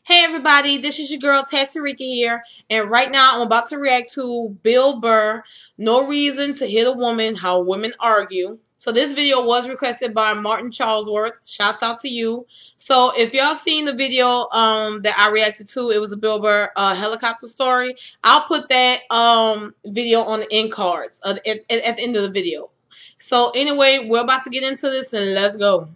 Hey everybody, this is your girl Tatarika here, and right now I'm about to react to Bill Burr, No Reason to Hit a Woman, How Women Argue. So this video was requested by Martin Charlesworth. Shouts out to you. So if y'all seen the video that I reacted to, it was a Bill Burr helicopter story. I'll put that video on the end cards at the end of the video. So anyway, we're about to get into this and let's go.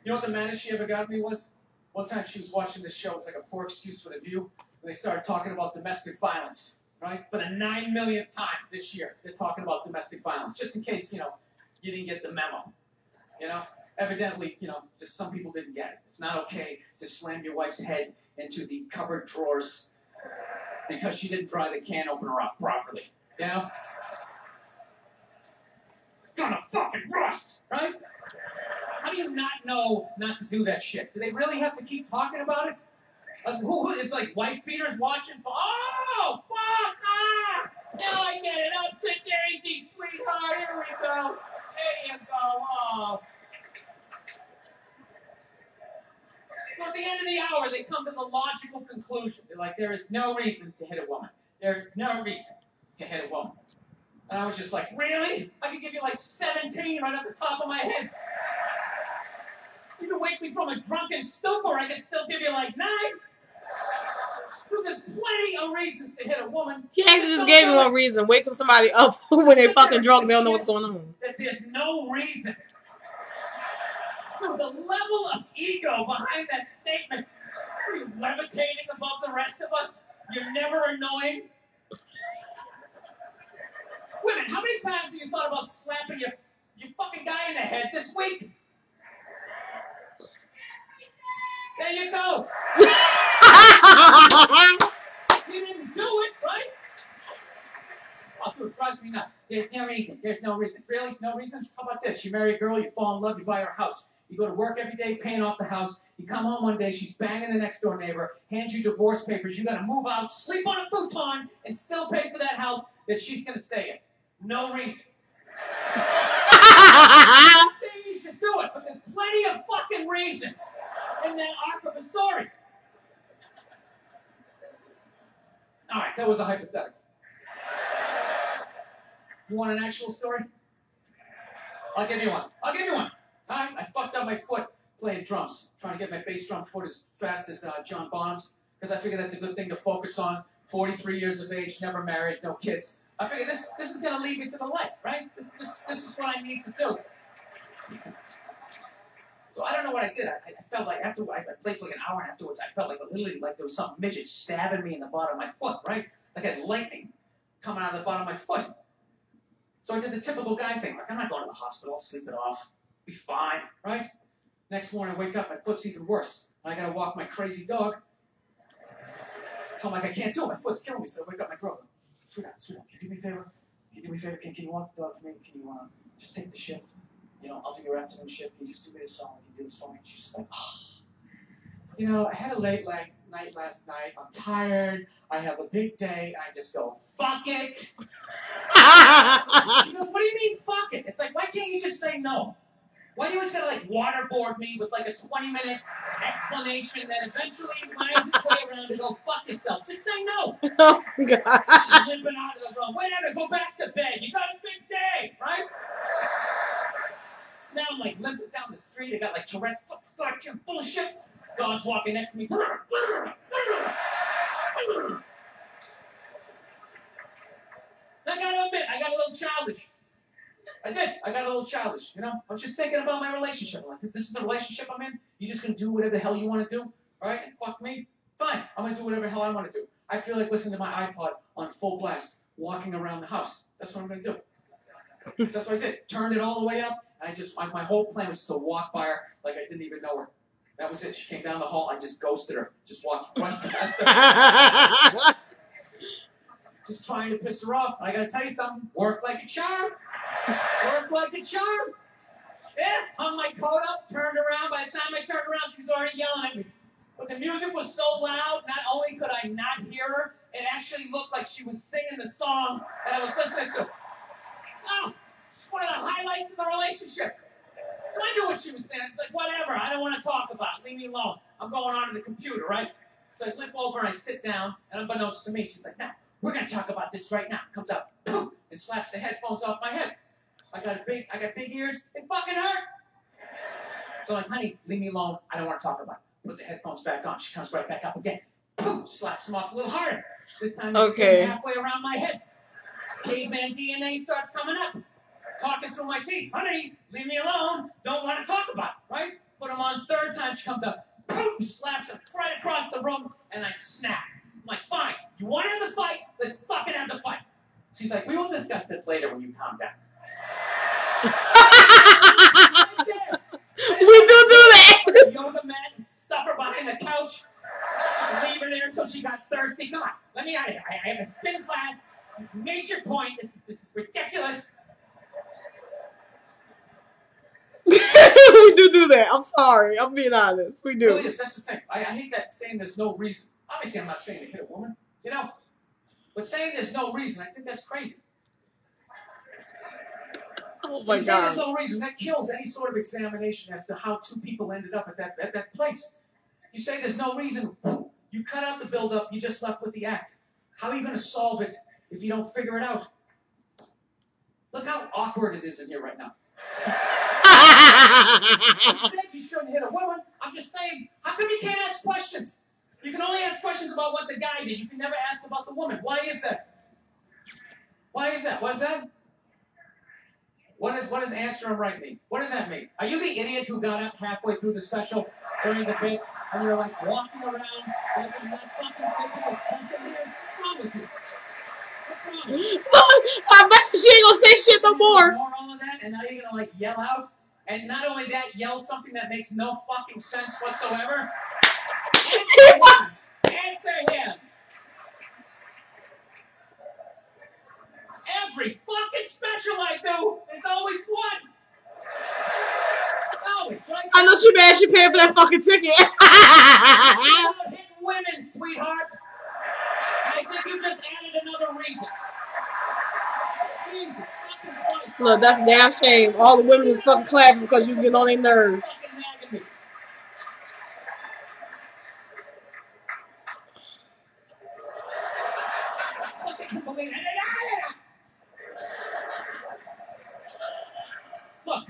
You know what the maddest she ever got me was? One time she was watching this show, it's like a poor excuse for the view, and they started talking about domestic violence, right? For the 9 millionth time this year, they're talking about domestic violence, just in case, you didn't get the memo, you know? Evidently, just some people didn't get it. It's not okay to slam your wife's head into the cupboard drawers because she didn't dry the can opener off properly, you know? It's gonna fucking rust, right? How do you not know not to do that shit? Do they really have to keep talking about it? It's like wife beaters watching for, oh, fuck, ah! Now I get it. Up to Daisy, sweetheart. Here we go. There you go. Oh. So at the end of the hour, they come to the logical conclusion. They're like, there is no reason to hit a woman. There is no reason to hit a woman. And I was just like, really? I could give you like 17 right off the top of my head. You can wake me from a drunken stupor, I can still give you like 9. Dude, there's plenty of reasons to hit a woman. He actually just gave me one reason. Wake up somebody up when they fucking drunk, they don't know what's going on. That there's no reason. Dude, the level of ego behind that statement. Are you levitating above the rest of us? You're never annoying? Women, how many times have you thought about slapping your fucking guy in the head this week? There you go. You didn't do it, right? Oh, dude, it drives me nuts. There's no reason. There's no reason. Really? No reason? How about this? You marry a girl, you fall in love, you buy her a house. You go to work every day, paying off the house. You come home one day, she's banging the next door neighbor, hands you divorce papers. You got to move out, sleep on a futon, and still pay for that house that she's going to stay in. No reason. I'm not saying you should do it, but there's plenty of fucking reasons in that arc of a story. All right, that was a hypothetical. You want an actual story? I'll give you one. I fucked up my foot playing drums, trying to get my bass drum foot as fast as John Bonham's, because I figured that's a good thing to focus on. 43 years of age, never married, no kids. I figured this is going to lead me to the light, right? This is what I need to do. So I don't know what I did. I felt like after I played for like an hour and afterwards, I felt like literally like there was some midget stabbing me in the bottom of my foot, right? Like I had lightning coming out of the bottom of my foot. So I did the typical guy thing. Like, I'm not going to the hospital. I'll sleep it off. Be fine, right? Next morning, I wake up. My foot's even worse. I got to walk my crazy dog. So I'm like, I can't do it. My foot's killing me. So I wake up my girl. Sweetheart, can you do me a favor? Can you walk the dog for me? Can you just take the shift? I'll do your afternoon shift. Can you just do me this song? Can you do this for me? And she's just like, oh. I had a late night last night. I'm tired. I have a big day. And I just go, fuck it. She goes, what do you mean, fuck it? It's like, why can't you just say no? Why do you always gotta waterboard me with a 20-minute explanation that eventually winds its way around to go fuck yourself? Just say no. Oh, God. Limping out of the room. Whatever, go back to bed. You got a big day, right? So now I'm limping down the street. I got Tourette's. Fucking bullshit. Dog's walking next to me. I gotta admit, I got a little childish. I did. I got a little childish, I was just thinking about my relationship. I'm like, this is the relationship I'm in? You just gonna do whatever the hell you want to do? All right? And fuck me? Fine. I'm gonna do whatever the hell I want to do. I feel like listening to my iPod on full blast, walking around the house. That's what I'm gonna do. So that's what I did. Turned it all the way up, and my whole plan was to walk by her like I didn't even know her. That was it. She came down the hall. I just ghosted her. Just walked right past her. Just trying to piss her off. I gotta tell you something. Worked like a charm. Worked like a charm. Yeah, hung my coat up, turned around. By the time I turned around, she was already yelling at me. But the music was so loud, not only could I not hear her, it actually looked like she was singing the song that I was listening to. Oh, one of the highlights of the relationship. So I knew what she was saying. It's like, whatever, I don't want to talk about it. Leave me alone. I'm going onto the computer, right? So I flip over and I sit down, and unbeknownst to me, she's like, "Now, we're gonna talk about this right now." Comes out, poof, and slaps the headphones off my head. I got big ears. It fucking hurt. So I'm like, "Honey, leave me alone. I don't want to talk about it." Put the headphones back on. She comes right back up again. Poof, slaps them off a little harder. This time it's halfway around my head. Caveman DNA starts coming up. Talking through my teeth. "Honey, leave me alone. Don't want to talk about it," right? Put them on. Third time she comes up. Poof, slaps him right across the room, and I snap. I'm like, "Fine. You want to have the fight? Let's fucking have the fight." She's like, "We will discuss this later when you calm down." We do that. Yoga mat and stuff her behind the couch. Just leave her there until she got thirsty. Come on, let me out of here. I have a spin class. Major point. This is ridiculous. We do that. I'm sorry. I'm being honest. We do. Really is. That's the thing. I hate that saying there's no reason. Obviously, I'm not saying to hit a woman, you know. But saying there's no reason, I think that's crazy. Oh my God. Saying there's no reason, that kills any sort of examination as to how two people ended up at that place. You say there's no reason, you cut out the build-up, you just left with the act. How are you going to solve it if you don't figure it out? Look how awkward it is in here right now. I said you shouldn't hit a woman. I'm just saying, how come you can't ask questions? You can only ask questions about what the guy did. You can never ask about the woman. Why is that? Why is that? What is that? What does answer and right mean? What does that mean? Are you the idiot who got up halfway through the special during the bit and you're like walking around like you're not fucking taking the special here? What's wrong with you? What's wrong with you? I bet you she ain't gonna say shit no more. Ignore all of that, and now you're gonna like yell out, and not only that, yell something that makes no fucking sense whatsoever. Answer him. Every fucking special I do is always one. Always, right? I know she mad she paid for that fucking ticket. About hitting women, sweetheart. I think you just added another reason. Jesus fucking Christ. Look, that's a damn shame. All the women is fucking clapping because you was getting on their nerves. Fucking nagging me. I fucking can't believe it. Look,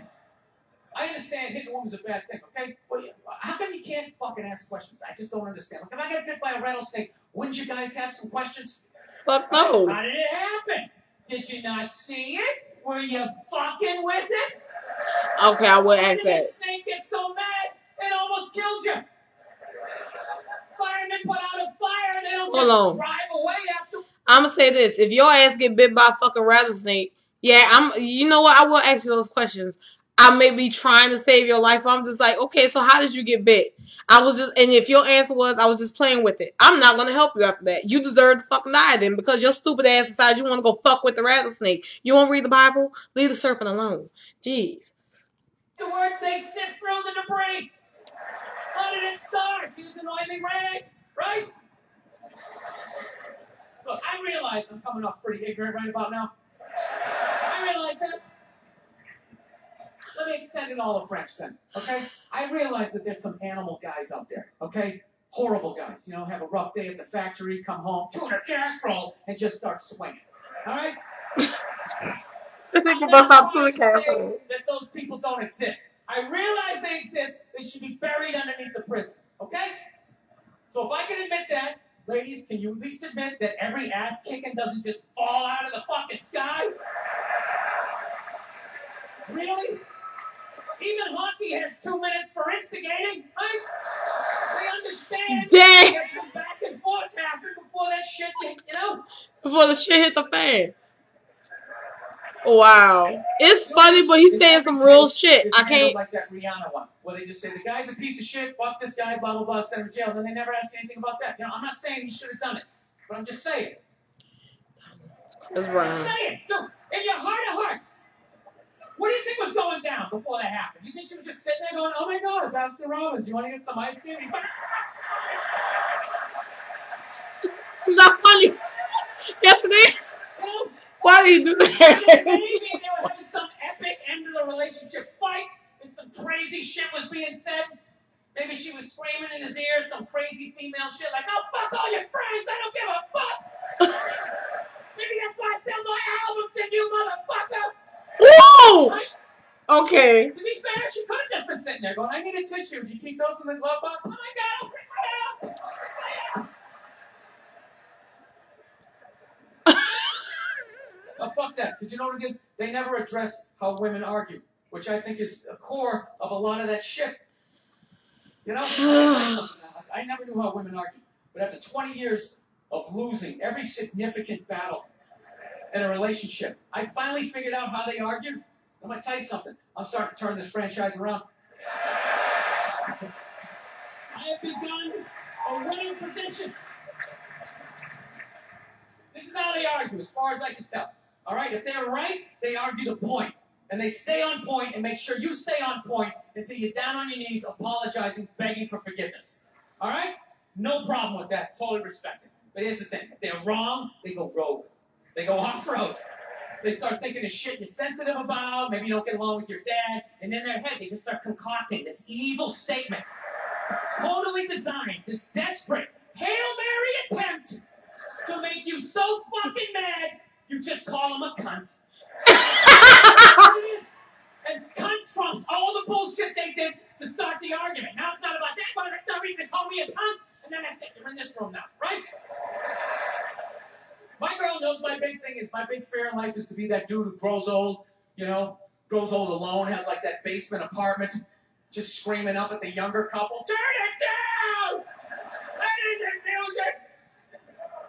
I understand hitting a woman's a bad thing, okay? Well, how come you can't fucking ask questions? I just don't understand. Like, if I got bit by a rattlesnake, wouldn't you guys have some questions? Fuck no. How did it happen? Did you not see it? Were you fucking with it? Okay, I would ask Did that. the snake get so mad it almost kills you? Firemen put out a fire and they don't just drive away after. I'm gonna say this: if your ass get bit by a fucking rattlesnake, yeah, you know what? I will ask you those questions. I may be trying to save your life. I'm just like, okay, so how did you get bit? And if your answer was, I was just playing with it, I'm not gonna help you after that. You deserve to fucking die then because your stupid ass decided you want to go fuck with the rattlesnake. You won't read the Bible? Leave the serpent alone. Jeez. The words they sift through the debris. How did it start? Use an oily rag, right? Look, I realize I'm coming off pretty ignorant right about now. I realize that. Let me extend it all a branch then, okay? I realize that there's some animal guys out there, okay? Horrible guys, you know, have a rough day at the factory, come home, tuna casserole, and just start swinging, all right? I'm not trying to say that those people don't exist. I realize they exist. They should be buried underneath the prison, okay? So if I can admit that, ladies, can you at least admit that every ass kicking doesn't just fall out of the fucking sky? Really? Even hockey has 2 minutes for instigating, right? We understand. Dang. Come back and forth happen before that shit, you know? Before the shit hit the fan. Wow. It's funny, but he's saying some real shit. I can't. Like that Rihanna one, where they just say, the guy's a piece of shit, fuck this guy, blah, blah, blah, send him to jail. And then they never ask anything about that. You know, I'm not saying he should have done it, but I'm just saying. That's right. I'm saying, dude, in your heart of hearts, what do you think was going down before that happened? You think she was just sitting there going, oh my God, Pastor Robbins, you want to get some ice cream? It's not funny. Yes, it is. You know? Why did he do that? Maybe they were having some epic end of the relationship fight and some crazy shit was being said. Maybe she was screaming in his ear crazy female shit like, oh, fuck all your friends, I don't give a fuck. Maybe that's why I sell more albums than you, motherfucker. Whoa! Okay. To be fair, she could have just been sitting there going, I need a tissue. Do you keep those in the glove box? Oh my God, I'll bring my out. Oh, fuck that. Because you know what it is? They never address how women argue, which I think is the core of a lot of that shit. You know? I never knew how women argue. But after 20 years of losing every significant battle in a relationship, I finally figured out how they argued. I'm going to tell you something. I'm starting to turn this franchise around. I have begun a winning tradition. This is how they argue, as far as I can tell. All right? If they're right, they argue the point. And they stay on point and make sure you stay on point until you're down on your knees, apologizing, begging for forgiveness. All right? No problem with that. Totally respect it. But here's the thing. If they're wrong, they go rogue. They go off-road. They start thinking of shit you're sensitive about. Maybe you don't get along with your dad. And in their head, they just start concocting this evil statement. Totally designed, this desperate, Hail Mary attempt to make you so fucking mad, you just call them a cunt. And cunt trumps all the bullshit they did to start the argument. Now it's not about that, but there's no reason to call me a cunt. And then that's it. You're in this room now, right? My girl knows my big thing is, my big fear in life is to be that dude who grows old, you know, grows old alone, has like that basement apartment, just screaming up at the younger couple, turn it down! Ladies music!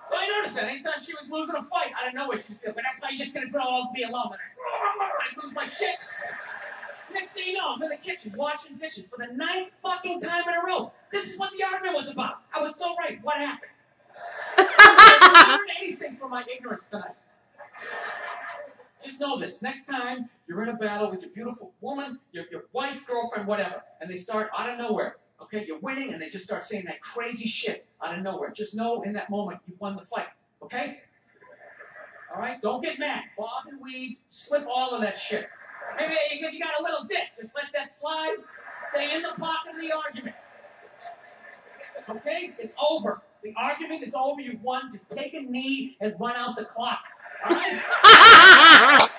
So I noticed that anytime she was losing a fight, I didn't know where she was going, but that's why you're just going to grow old and be alone. And I lose my shit. Next thing you know, I'm in the kitchen washing dishes for the 9th fucking time in a row. This is what the argument was about. I was so right. What happened? I didn't learn anything from my ignorance tonight. Just know this. Next time you're in a battle with your beautiful woman, your wife, girlfriend, whatever, and they start out of nowhere, okay? You're winning, and they just start saying that crazy shit out of nowhere. Just know in that moment you won the fight, okay? All right? Don't get mad. Bob and weave, slip all of that shit. Maybe because you got a little dick. Just let that slide. Stay in the pocket of the argument. Okay? It's over. The argument is over. You've won. Just take a knee and run out the clock. All right? Yes.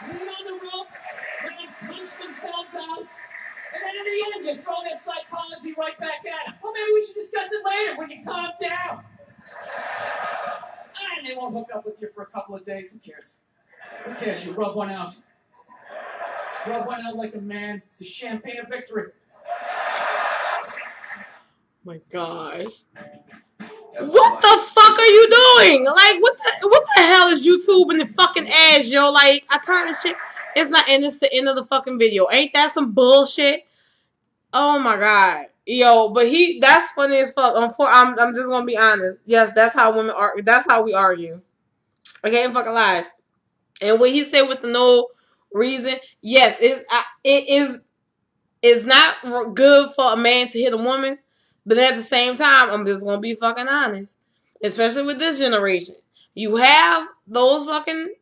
Lean on the ropes. Let them punch themselves out. And then in the end, you throw their psychology right back at them. Well, maybe we should discuss it later when you calm down. And they won't hook up with you for a couple of days. Who cares? Who cares? You rub one out. Rub one out like a man. It's a champagne of victory. My gosh. What the fuck are you doing? Like, what the hell is YouTube in the fucking ass, yo? Like, I turn this shit. It's not, and it's the end of the fucking video. Ain't that some bullshit? Oh my god. Yo, but that's funny as fuck. I'm just gonna be honest. Yes, that's how women argue. That's how we argue. I can't fucking lie. And what he said with the no reason, yes, it's not good for a man to hit a woman. But at the same time, I'm just going to be fucking honest. Especially with this generation. You have those fucking...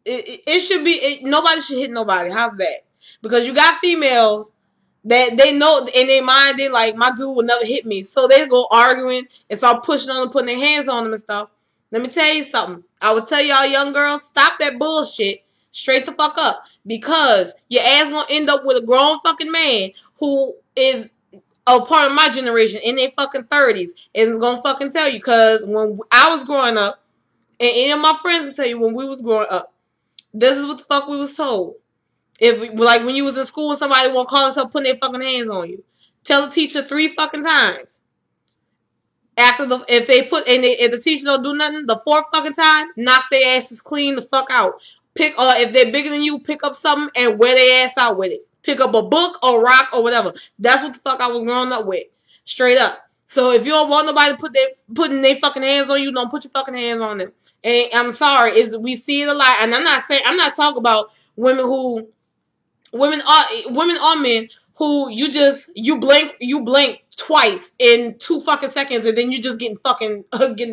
It should be... nobody should hit nobody. How's that? Because you got females that they know in their mind, they like, my dude will never hit me. So they go arguing and start pushing on them, putting their hands on them and stuff. Let me tell you something. I would tell y'all young girls, stop that bullshit. Straight the fuck up. Because your ass going to end up with a grown fucking man who is... a part of my generation in their fucking 30s is gonna fucking tell you, because when I was growing up, and any of my friends can tell you when we was growing up, this is what the fuck we was told. Like when you was in school and somebody won't call themselves putting their fucking hands on you, tell the teacher 3 fucking times. If the teacher don't do nothing, the 4th fucking time, knock their asses clean the fuck out. If they're bigger than you, pick up something and wear their ass out with it. Pick up a book or rock or whatever. That's what the fuck I was growing up with. Straight up. So if you don't want nobody putting their fucking hands on you, don't put your fucking hands on them. And I'm sorry, we see it a lot. And I'm not talking about women or men who you blink twice in 2 fucking seconds and then you just getting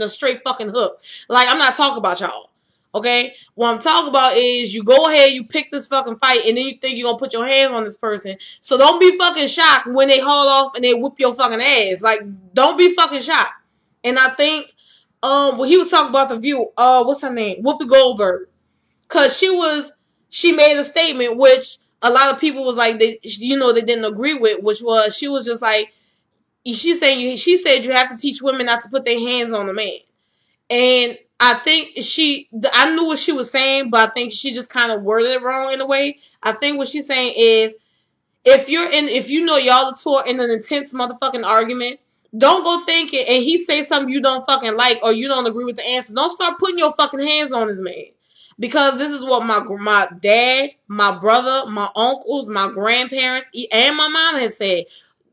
a straight fucking hook. Like, I'm not talking about y'all. Okay? What I'm talking about is you go ahead, you pick this fucking fight, and then you think you're gonna put your hands on this person. So don't be fucking shocked when they haul off and they whoop your fucking ass. Like, don't be fucking shocked. And I think, when he was talking about The View, what's her name? Whoopi Goldberg. Cause she made a statement which a lot of people was like, they didn't agree with, which was, she was just like, she said you have to teach women not to put their hands on a man. And I think I knew what she was saying, but I think she just kind of worded it wrong in a way. I think what she's saying is, if y'all are taught in an intense motherfucking argument, don't go thinking, and he say something you don't fucking like or you don't agree with the answer, don't start putting your fucking hands on this man. Because this is what my dad, my brother, my uncles, my grandparents, and my mom have said.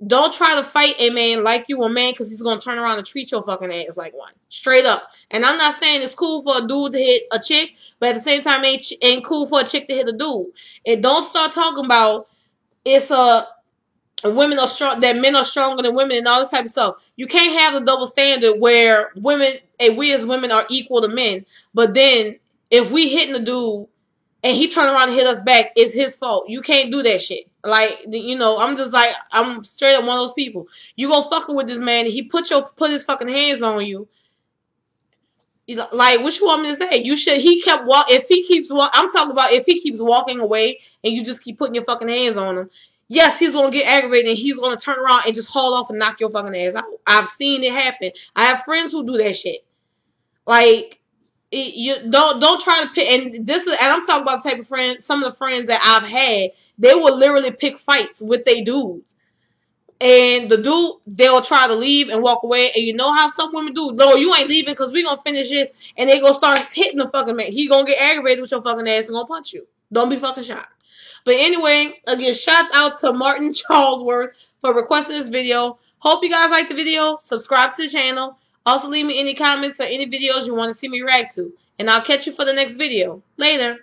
Don't try to fight a man like you a man, because he's going to turn around and treat your fucking ass like one. Straight up. And I'm not saying it's cool for a dude to hit a chick, but at the same time, ain't cool for a chick to hit a dude. And don't start talking about it's women are strong, that men are stronger than women and all this type of stuff. You can't have the double standard where we as women are equal to men, but then if we hitting a dude and he turn around and hit us back, it's his fault. You can't do that shit. Like, I'm just like, I'm straight up one of those people. You go fucking with this man and he put his fucking hands on you. Like, what you want me to say? I'm talking about if he keeps walking away and you just keep putting your fucking hands on him. Yes, he's going to get aggravated and he's going to turn around and just haul off and knock your fucking ass out. I've seen it happen. I have friends who do that shit. Like, you don't try to pick, and I'm talking about the type of friends, some of the friends that I've had, they will literally pick fights with they dudes. And the dude, they'll try to leave and walk away. And you know how some women do? No, you ain't leaving because we gonna finish this. And they gonna start hitting the fucking man. He gonna get aggravated with your fucking ass and gonna punch you. Don't be fucking shocked. But anyway, again, shouts out to Martin Charlesworth for requesting this video. Hope you guys like the video. Subscribe to the channel. Also, leave me any comments or any videos you want to see me react to. And I'll catch you for the next video. Later.